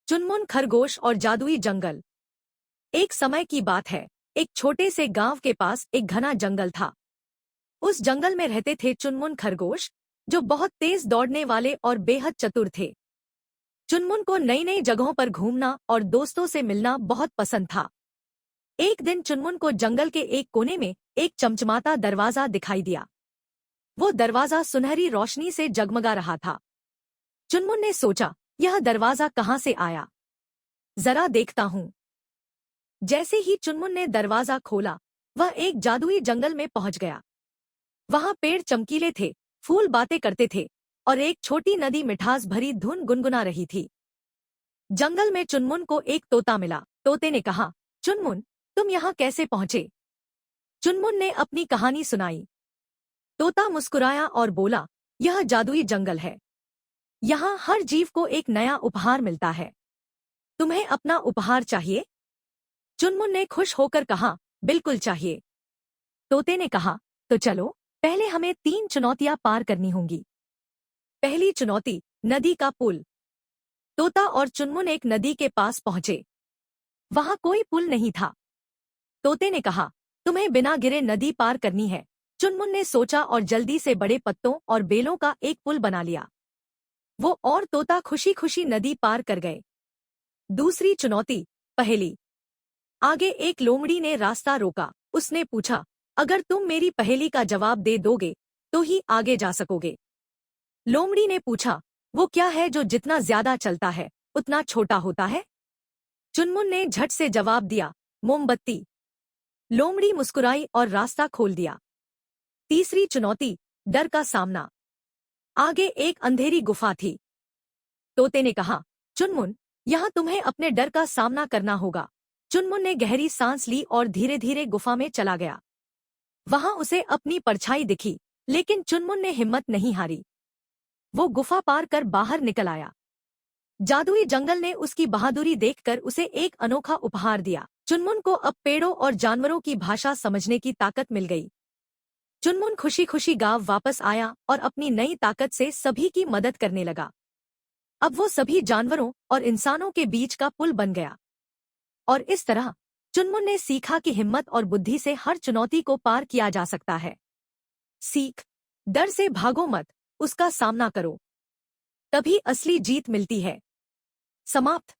चुनमुन खरगोश और जादुई जंगल। एक समय की बात है, एक छोटे से गांव के पास एक घना जंगल था। उस जंगल में रहते थे चुनमुन खरगोश, जो बहुत तेज दौड़ने वाले और बेहद चतुर थे। चुनमुन को नई नई जगहों पर घूमना और दोस्तों से मिलना बहुत पसंद था। एक दिन चुनमुन को जंगल के एक कोने में एक चमचमाता दरवाजा दिखाई दिया। वो दरवाजा सुनहरी रोशनी से जगमगा रहा था। चुनमुन ने सोचा, यह दरवाजा कहाँ से आया, जरा देखता हूँ। जैसे ही चुनमुन ने दरवाजा खोला, वह एक जादुई जंगल में पहुंच गया। वहां पेड़ चमकीले थे, फूल बातें करते थे और एक छोटी नदी मिठास भरी धुन गुनगुना रही थी। जंगल में चुनमुन को एक तोता मिला। तोते ने कहा, चुनमुन, तुम यहाँ कैसे पहुंचे? चुनमुन ने अपनी कहानी सुनाई। तोता मुस्कुराया और बोला, यह जादुई जंगल है। यहाँ हर जीव को एक नया उपहार मिलता है। तुम्हें अपना उपहार चाहिए? चुनमुन ने खुश होकर कहा, बिल्कुल चाहिए। तोते ने कहा, तो चलो, पहले हमें 3 चुनौतियां पार करनी होंगी। पहली चुनौती, नदी का पुल। तोता और चुनमुन एक नदी के पास पहुंचे। वहां कोई पुल नहीं था। तोते ने कहा, तुम्हें बिना गिरे नदी पार करनी है। चुनमुन ने सोचा और जल्दी से बड़े पत्तों और बेलों का एक पुल बना लिया। वो और तोता खुशी खुशी नदी पार कर गए। दूसरी चुनौती, पहेली। आगे एक लोमड़ी ने रास्ता रोका। उसने पूछा, अगर तुम मेरी पहेली का जवाब दे दोगे तो ही आगे जा सकोगे। लोमड़ी ने पूछा, वो क्या है जो जितना ज्यादा चलता है उतना छोटा होता है? चुनमुन ने झट से जवाब दिया, मोमबत्ती। लोमड़ी मुस्कुराई और रास्ता खोल दिया। तीसरी चुनौती, डर का सामना। आगे एक अंधेरी गुफा थी। तोते ने कहा, चुनमुन, यहाँ तुम्हें अपने डर का सामना करना होगा। चुनमुन ने गहरी सांस ली और धीरे धीरे गुफा में चला गया। वहां उसे अपनी परछाई दिखी, लेकिन चुनमुन ने हिम्मत नहीं हारी। वो गुफा पार कर बाहर निकल आया। जादुई जंगल ने उसकी बहादुरी देखकर उसे एक अनोखा उपहार दिया। चुनमुन को अब पेड़ों और जानवरों की भाषा समझने की ताकत मिल गई। चुनमुन खुशी खुशी गांव वापस आया और अपनी नई ताकत से सभी की मदद करने लगा। अब वो सभी जानवरों और इंसानों के बीच का पुल बन गया। और इस तरह चुनमुन ने सीखा कि हिम्मत और बुद्धि से हर चुनौती को पार किया जा सकता है। सीख, डर से भागो मत, उसका सामना करो, तभी असली जीत मिलती है। समाप्त।